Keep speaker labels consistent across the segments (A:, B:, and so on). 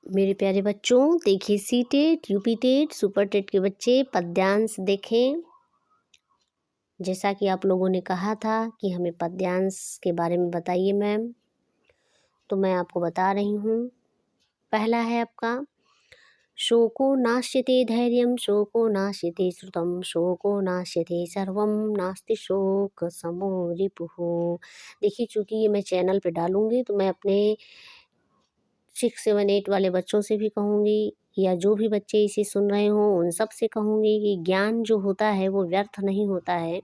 A: मेरे प्यारे बच्चों, देखिए C TET, UP TET, super TET के बच्चे पद्यांश देखें। जैसा कि आप लोगों ने कहा था कि हमें पद्यांश के बारे में बताइए मैम, तो मैं आपको बता रही हूँ। पहला है आपका, शोको नाश्यते धैर्यम, शोको नाश्यते श्रुतम, शोको नाश्यते सर्वम, नास्ति शोक समो रिपुः। देखिए, चूंकि ये मैं चैनल पे डालूंगी तो मैं अपने 6, 7, 8 वाले बच्चों से भी कहूँगी, या जो भी बच्चे इसे सुन रहे हों उन सब से कहूँगी कि ज्ञान जो होता है वो व्यर्थ नहीं होता है।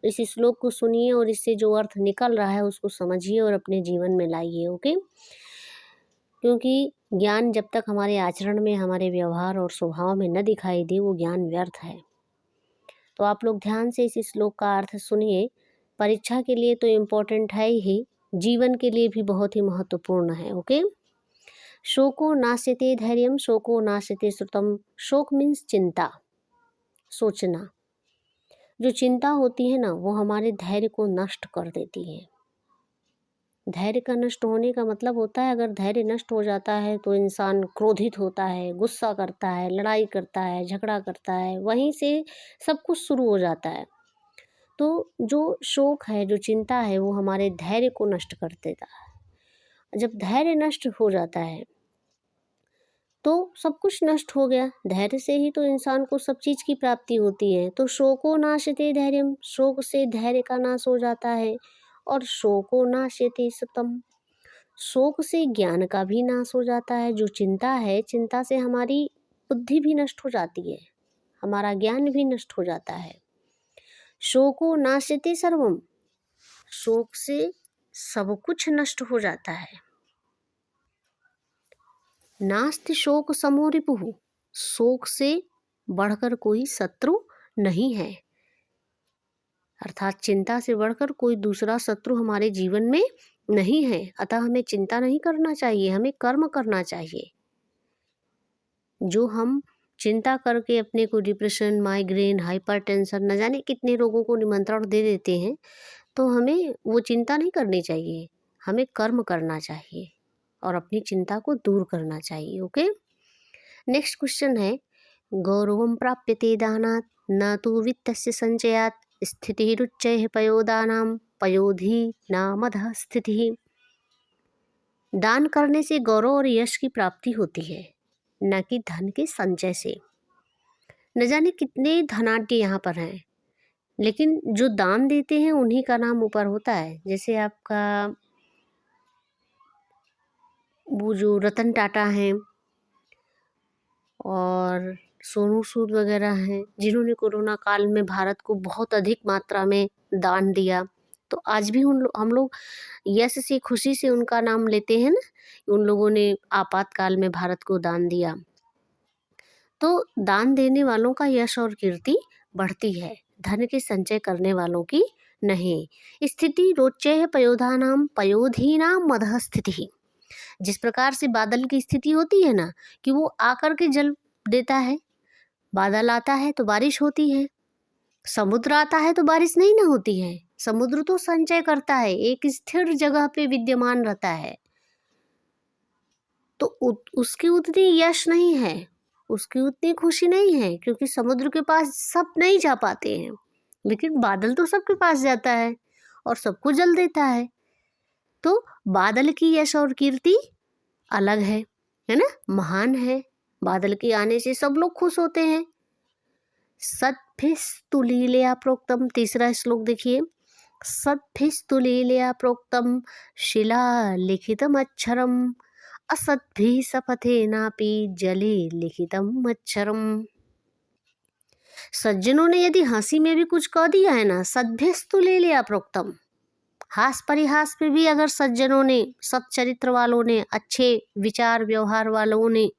A: इस श्लोक को सुनिए और इससे जो अर्थ निकल रहा है उसको समझिए और अपने जीवन में लाइए। ओके, क्योंकि ज्ञान जब तक हमारे आचरण में, हमारे व्यवहार और स्वभाव में न दिखाई दे, वो ज्ञान व्यर्थ है। तो आप लोग ध्यान से इस श्लोक का अर्थ सुनिए। परीक्षा के लिए तो इम्पोर्टेंट है ही, जीवन के लिए भी बहुत ही महत्वपूर्ण है। ओके, शोको नास्यते धैर्यम, शोको नास्यते श्रुतम। शोक मीन्स चिंता, सोचना। जो चिंता होती है ना, वो हमारे धैर्य को नष्ट कर देती है। धैर्य का नष्ट होने का मतलब होता है, अगर धैर्य नष्ट हो जाता है तो इंसान क्रोधित होता है, गुस्सा करता है, लड़ाई करता है, झगड़ा करता है, वहीं से सब कुछ शुरू हो जाता है। तो जो शोक है, जो चिंता है, वो हमारे धैर्य को नष्ट कर देता है। जब धैर्य नष्ट हो जाता है तो सब कुछ नष्ट हो गया। धैर्य से ही तो इंसान को सब चीज़ की प्राप्ति होती है। तो शोको नाशते धैर्यम, शोक से धैर्य का नाश हो जाता है। और शोको नाशते सतम, शोक से ज्ञान का भी नाश हो जाता है। जो चिंता है, चिंता से हमारी बुद्धि भी नष्ट हो जाती है, हमारा ज्ञान भी नष्ट हो जाता है। शोको नाशते सर्वम, शोक से सब कुछ नष्ट हो जाता है। नास्ति शोक समो रिपुः, शोक से बढ़कर कोई शत्रु नहीं है। अर्थात चिंता से बढ़कर कोई दूसरा शत्रु हमारे जीवन में नहीं है। अतः हमें चिंता नहीं करना चाहिए, हमें कर्म करना चाहिए। जो हम चिंता करके अपने को डिप्रेशन, माइग्रेन, हाइपरटेंशन, न जाने कितने रोगों को निमंत्रण दे देते हैं, तो हमें वो चिंता नहीं करनी चाहिए। हमें कर्म करना चाहिए और अपनी चिंता को दूर करना चाहिए। ओके, नेक्स्ट क्वेश्चन है, गौरवं प्राप्यते दानात् न तु वित्तस्य संचयात्, स्थितिरुच्चैः पयोदानां, पयोधि नामधः स्थितिः। दान करने से गौरव और यश की प्राप्ति होती है, न कि धन के संचय से। न जाने कितने धनाढ्य यहाँ पर हैं, लेकिन जो दान देते हैं उन्हीं का नाम ऊपर होता है। जैसे आपका वो जो रतन टाटा हैं और सोनू सूद वगैरह हैं, जिन्होंने कोरोना काल में भारत को बहुत अधिक मात्रा में दान दिया, तो आज भी हम लोग यश से, खुशी से उनका नाम लेते हैं ना। उन लोगों ने आपातकाल में भारत को दान दिया। तो दान देने वालों का यश और कीर्ति बढ़ती है, धन के संचय करने वालों की नहीं। स्थिति रोच्य पयोधानाम, पयोधीनाम मदः स्थिति। जिस प्रकार से बादल की स्थिति होती है ना, कि वो आकर के जल देता है, बादल आता है तो बारिश होती है, समुद्र आता है तो बारिश नहीं ना होती है। समुद्र तो संचय करता है, एक स्थिर जगह पे विद्यमान रहता है। तो उसकी उतनी यश नहीं है, उसकी उतनी खुशी नहीं है, क्योंकि समुद्र के पास सब नहीं जा पाते हैं। लेकिन बादल तो सबके पास जाता है और सबको जल देता है। तो बादल की यश और कीर्ति अलग है ना, महान है। बादल के आने से सब लोग खुश होते हैं। सद्भिस्तुलीलया प्रोक्तम, तीसरा श्लोक देखिए, सद्भिस्तुलीलया प्रोक्तम शिला लिखितम अक्षरम, असद्भिः सपथेनापि जले लिखितम अक्षरम। सज्जनों ने यदि हंसी में भी कुछ कह दिया है ना, सद्भिस्तुलीलया प्रोक्तम, हास परिहास पे भी अगर सज्जनों ने, सच्चरित्र वालों ने, अच्छे विचार व्यवहार वालों ने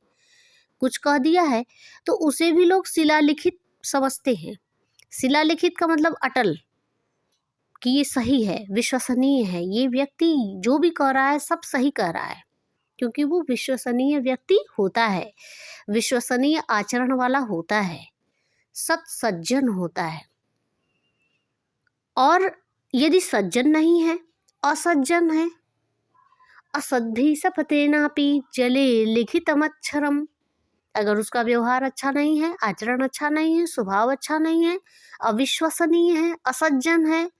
A: कुछ कह दिया है, तो उसे भी लोग शिलालिखित समझते हैं। शिलालिखित का मतलब अटल, कि ये सही है, विश्वसनीय है, ये व्यक्ति जो भी कह रहा है सब सही कह रहा है, क्योंकि वो विश्वसनीय व्यक्ति होता है, विश्वसनीय आचरण वाला होता है, सत सज्जन होता है। और यदि सज्जन नहीं है, असज्जन है, असद्भिः सपतेनापि जले लिखितमक्षरम। अगर उसका व्यवहार अच्छा नहीं है, आचरण अच्छा नहीं है, स्वभाव अच्छा नहीं है, अविश्वसनीय है, असज्जन है,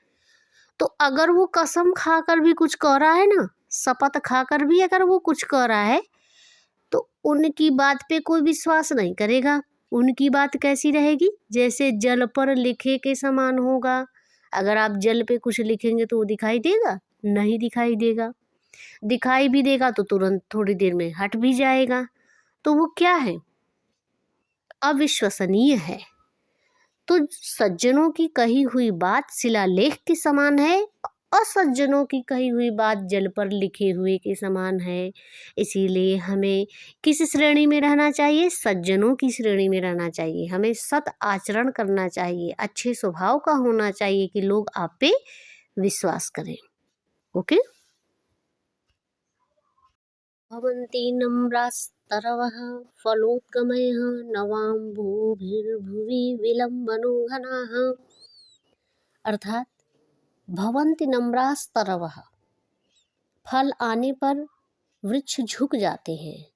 A: तो अगर वो कसम खाकर भी कुछ कह रहा है ना, शपथ खाकर भी अगर वो कुछ कह रहा है, तो उनकी बात पे कोई विश्वास नहीं करेगा। उनकी बात कैसी रहेगी? जैसे जल पर लिखे के समान होगा। अगर आप जल पे कुछ लिखेंगे तो वो दिखाई देगा? नहीं दिखाई देगा। दिखाई भी देगा तो तुरंत थोड़ी देर में हट भी जाएगा। तो वो क्या है? अविश्वसनीय है। तो सज्जनों की कही हुई बात शिलालेख के समान है, असज्जनों की कही हुई बात जल पर लिखे हुए के समान है। इसीलिए हमें किस श्रेणी में रहना चाहिए? सज्जनों की श्रेणी में रहना चाहिए। हमें सत आचरण करना चाहिए, अच्छे स्वभाव का होना चाहिए कि लोग आप पे विश्वास करें। ओके। भवन्ति नम्रास्तरवः फलोत्गमयः नवाम्भूभिर्भुवि विलम्बनो घनाः। अर्थात भवन्ति नम्रास्तरवः, फल आने पर वृक्ष झुक जाते हैं।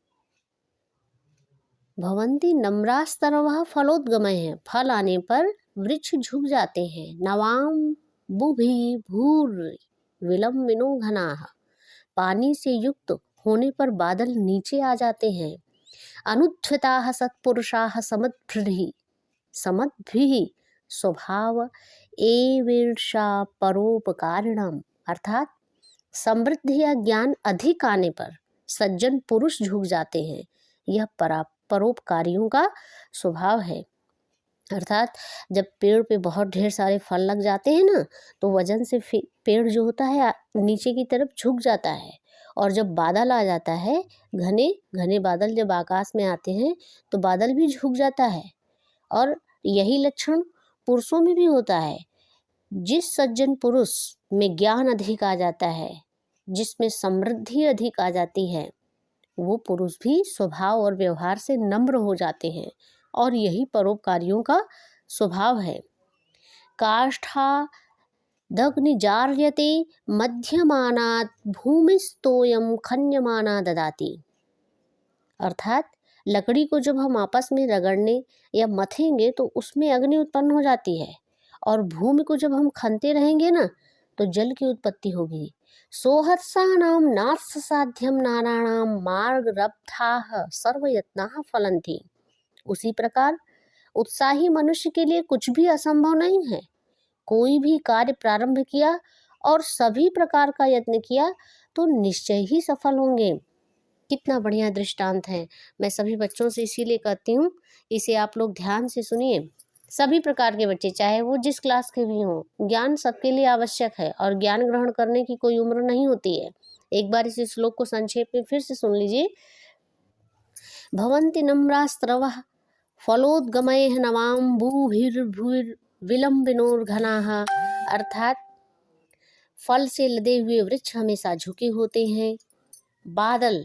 A: भवन्ति नम्रास्तरवः फलोद्गमयः, फल आने पर वृक्ष झुक जाते हैं। नवाम्भुभिः भूरि विलम्बिनो घनाः, पानी से युक्त होने पर बादल नीचे आ जाते हैं। अनुद्धताः सत्पुरुषाः समद्भिः स्वभाव एवेषा परोपकारिणाम्। अर्थात समृद्धि या ज्ञान अधिक आने पर सज्जन पुरुष झुक जाते हैं। यह परोपकारियों का स्वभाव है। अर्थात जब पेड़ पे बहुत ढेर सारे फल लग जाते हैं ना, तो वजन से पेड़ जो होता है नीचे की तरफ झुक जाता है। और जब बादल आ जाता है, घने घने बादल जब आकाश में आते हैं, तो बादल भी झुक जाता है। और यही लक्षण पुरुषों में भी होता है। जिस सज्जन पुरुष में ज्ञान अधिक आ जाता है, जिसमें समृद्धि अधिक आ जाती है, वो पुरुष भी स्वभाव और व्यवहार से नम्र हो जाते हैं। और यही परोपकारियों का स्वभाव है। काष्ठा दग्निजार्यते मध्यमानात् भूमिस्तोयं खन्यमाना ददाति। अर्थात लकड़ी को जब हम आपस में रगड़ने या मथेंगे तो उसमें अग्नि उत्पन्न हो जाती है। और भूमि को जब हम खनते रहेंगे ना, तो जल की उत्पत्ति होगी। सोहर्षाणाम नास्य साध्यम नाराणाम मार्गरब्धाः सर्वयत्नाः फलन्ति। उसी प्रकार उत्साही मनुष्य के लिए कुछ भी असंभव नहीं है। कोई भी कार्य प्रारंभ किया और सभी प्रकार का यत्न किया तो निश्चय ही सफल होंगे। कितना बढ़िया दृष्टांत है। मैं सभी बच्चों से इसीलिए कहती हूँ, इसे आप लोग ध्यान से सुनिए। सभी प्रकार के बच्चे, चाहे वो जिस क्लास के भी हों, ज्ञान सबके लिए आवश्यक है और ज्ञान ग्रहण करने की कोई उम्र नहीं होती है। एक बार इस श्लोक को संक्षेप में फिर से सुन लीजिए। भवन्ति नम्रास्त्रवः फलोद्गमयः नवाम्भूभिर्भुविलम्बिनोर्घनाः। अर्थात फल से लदे हुए वृक्ष हमेशा झुके होते हैं। बादल,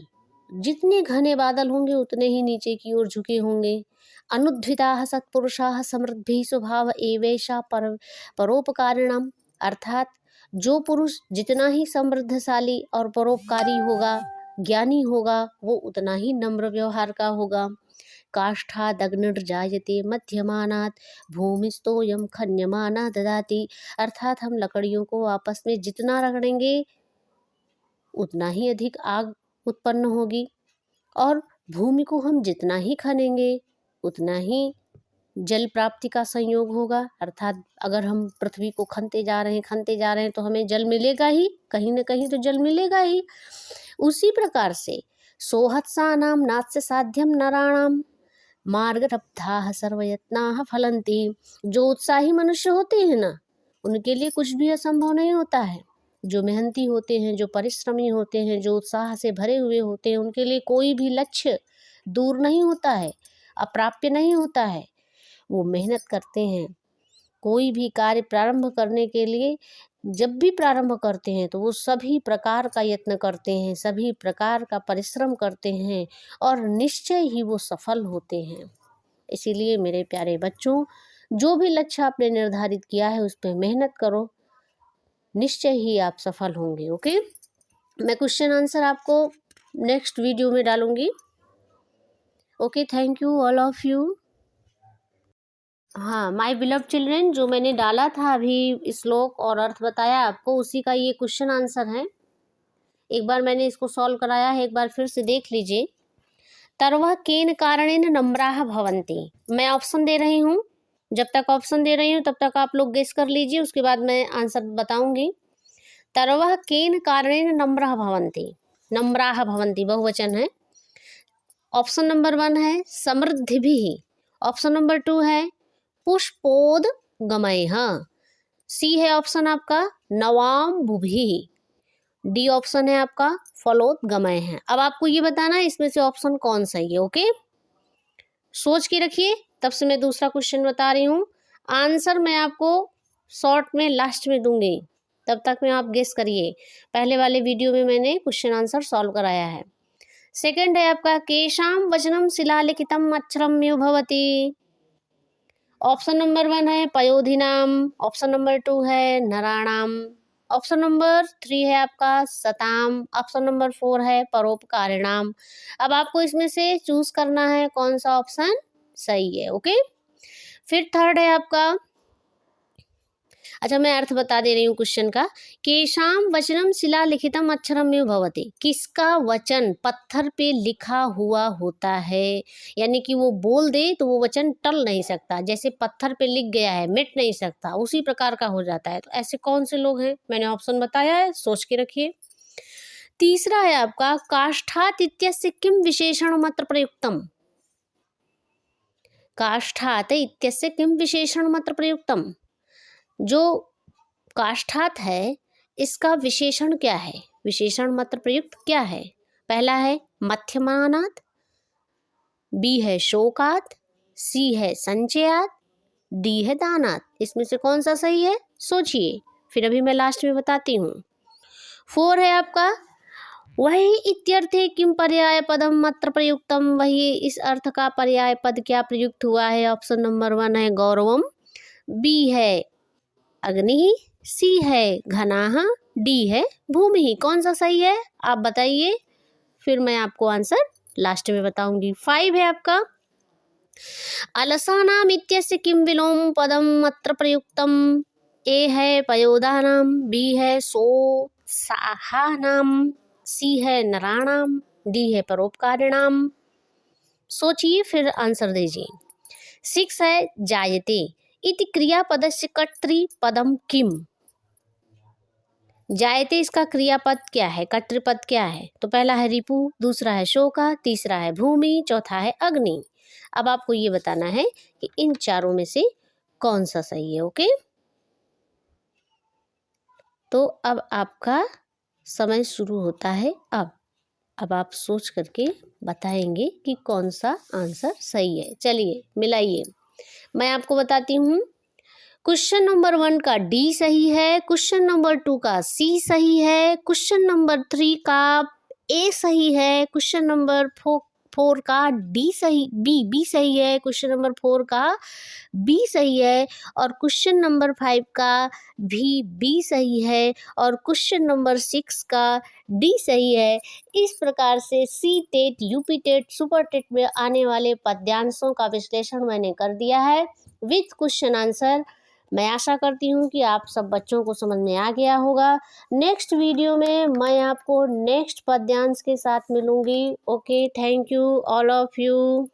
A: जितने घने बादल होंगे उतने ही नीचे की ओर झुके होंगे। अनुद्धृताः सत्पुरुषाः समृद्धिः स्वभाव एवेषा परोपकारिणाम्। अर्थात जो पुरुष जितना ही समृद्धशाली और परोपकारी होगा, ज्ञानी होगा, वो उतना ही नम्र व्यवहार का होगा। काष्ठादग्निर्जायते मध्यमानात् भूमिस्तोयं खन्यमाना ददाति। अर्थात हम लकड़ियों को आपस में जितना रगड़ेंगे उतना ही अधिक आग उत्पन्न होगी। और भूमि को हम जितना ही खनेंगे उतना ही जल प्राप्ति का संयोग होगा। अर्थात अगर हम पृथ्वी को खनते जा रहे हैं तो हमें जल मिलेगा ही, कहीं न कहीं तो जल मिलेगा ही। उसी प्रकार से सोहत्सानाम नास्य साध्यम नराणाम मार्गरब्धाः सर्वयत्नाः फलन्ति। जो उत्साही मनुष्य होते हैं ना, उनके लिए कुछ भी असंभव नहीं होता है। जो मेहनती होते हैं, जो परिश्रमी होते हैं, जो उत्साह से भरे हुए होते हैं, उनके लिए कोई भी लक्ष्य दूर नहीं होता है, अप्राप्य नहीं होता है। वो मेहनत करते हैं। कोई भी कार्य प्रारंभ करने के लिए जब भी प्रारंभ करते हैं तो वो सभी प्रकार का यत्न करते हैं, सभी प्रकार का परिश्रम करते हैं और निश्चय ही वो सफल होते हैं। इसीलिए मेरे प्यारे बच्चों, जो भी लक्ष्य आपने निर्धारित किया है उस पर मेहनत करो, निश्चय ही आप सफल होंगे। ओके। मैं क्वेश्चन आंसर आपको नेक्स्ट वीडियो में डालूंगी। Okay, thank you all of you. हाँ, माय बिलव्ड चिल्ड्रन, जो मैंने डाला था अभी श्लोक और अर्थ बताया आपको, उसी का ये क्वेश्चन आंसर है। एक बार मैंने इसको सॉल्व कराया है, एक बार फिर से देख लीजिए। तरवः केन कारणेन नम्राः भवन्ति। मैं ऑप्शन दे रही हूँ, जब तक ऑप्शन दे रही हूँ तब तक आप लोग गेस कर लीजिए, उसके बाद मैं आंसर बताऊंगी। तरवः केन कारणेन नम्राः भवन्ति, नम्राः भवन्ति बहुवचन है। ऑप्शन नंबर 1 है समृद्धिभिः, ऑप्शन नंबर 2 है पुष्पोदगमैः, सी है ऑप्शन आपका नवाम्बुभिः, डी ऑप्शन है आपका फलोदगमय है। अब आपको ये बताना है इसमें से ऑप्शन कौन सही है। ओके, सोच के रखिए, तब से मैं दूसरा क्वेश्चन बता रही हूँ। आंसर मैं आपको शॉर्ट में लास्ट में दूंगी, तब तक में आप गेस करिए। पहले वाले वीडियो में मैंने क्वेश्चन आंसर सॉल्व कराया है। सेकंड है आपका केशाम वचनम शिलालिखितम अक्षरम यो भवति। ऑप्शन नंबर 1 है पयोधिनाम, ऑप्शन नंबर 2 है नराणाम, ऑप्शन नंबर 3 है आपका सताम, ऑप्शन नंबर 4 है परोपकारिणाम। अब आपको इसमें से चूज करना है कौन सा ऑप्शन सही है। ओके, फिर थर्ड है आपका, अच्छा मैं अर्थ बता दे रही हूँ क्वेश्चन का। केशाम वचनम शिला लिखितम अक्षरम यो भवति, किसका वचन पत्थर पे लिखा हुआ होता है, यानी कि वो बोल दे तो वो वचन टल नहीं सकता, जैसे पत्थर पे लिख गया है मिट नहीं सकता, उसी प्रकार का हो जाता है। तो ऐसे कौन से लोग हैं, मैंने ऑप्शन बताया है, सोच के रखिए। तीसरा है आपका काष्ठात इत्यस्य किम विशेषण मात्र प्रयुक्तम। काष्ठात इत्यस्य किम विशेषण मात्र प्रयुक्तम, जो काष्ठात है इसका विशेषण क्या है, विशेषण मात्र प्रयुक्त क्या है। पहला है मध्यमानात, बी है शोकात, सी है संचयात, डी है दानात। इसमें से कौन सा सही है सोचिए, फिर अभी मैं लास्ट में बताती हूँ। 4 है आपका वही इत्यर्थे किम पर्याय पदम मात्र प्रयुक्तम, वही इस अर्थ का पर्याय पद क्या प्रयुक्त हुआ है। ऑप्शन नंबर 1 है गौरवम, बी है अग्नि, सी है घनाः, डी है भूमि। कौन सा सही है आप बताइए, फिर मैं आपको आंसर लास्ट में बताऊंगी। 5 है आपका अलसानाम इत्यस्य किम विलोम पदम अत्र प्रयुक्तम, ए है पयोदानाम, बी है सोत्साहानाम, सी है नराणाम, डी है परोपकारिणाम। सोचिए फिर आंसर दीजिए। 6 है जायते इति क्रियापदस्य कर्तृपदम किम, जायते इसका क्रियापद क्या है, कर्तृपद क्या है। तो पहला है रिपु, दूसरा है शोका, तीसरा है भूमि, चौथा है अग्नि। अब आपको ये बताना है कि इन चारों में से कौन सा सही है। ओके, तो अब आपका समय शुरू होता है। अब आप सोच करके बताएंगे कि कौन सा आंसर सही है। चलिए मिलाइए, मैं आपको बताती हूँ। क्वेश्चन नंबर 1 का डी सही है, क्वेश्चन नंबर 2 का सी सही है, क्वेश्चन नंबर 3 का ए सही है, क्वेश्चन नंबर 4 का डी सही, बी सही है, क्वेश्चन नंबर 4 का बी सही है, और क्वेश्चन नंबर 5 का भी बी सही है, और क्वेश्चन नंबर 6 का डी सही है। इस प्रकार से C TET, UP TET, super TET में आने वाले पद्यांशों का विश्लेषण मैंने कर दिया है विथ क्वेश्चन आंसर। मैं आशा करती हूँ कि आप सब बच्चों को समझ में आ गया होगा। नेक्स्ट वीडियो में मैं आपको नेक्स्ट पद्यांश के साथ मिलूंगी। Okay, thank you all of you.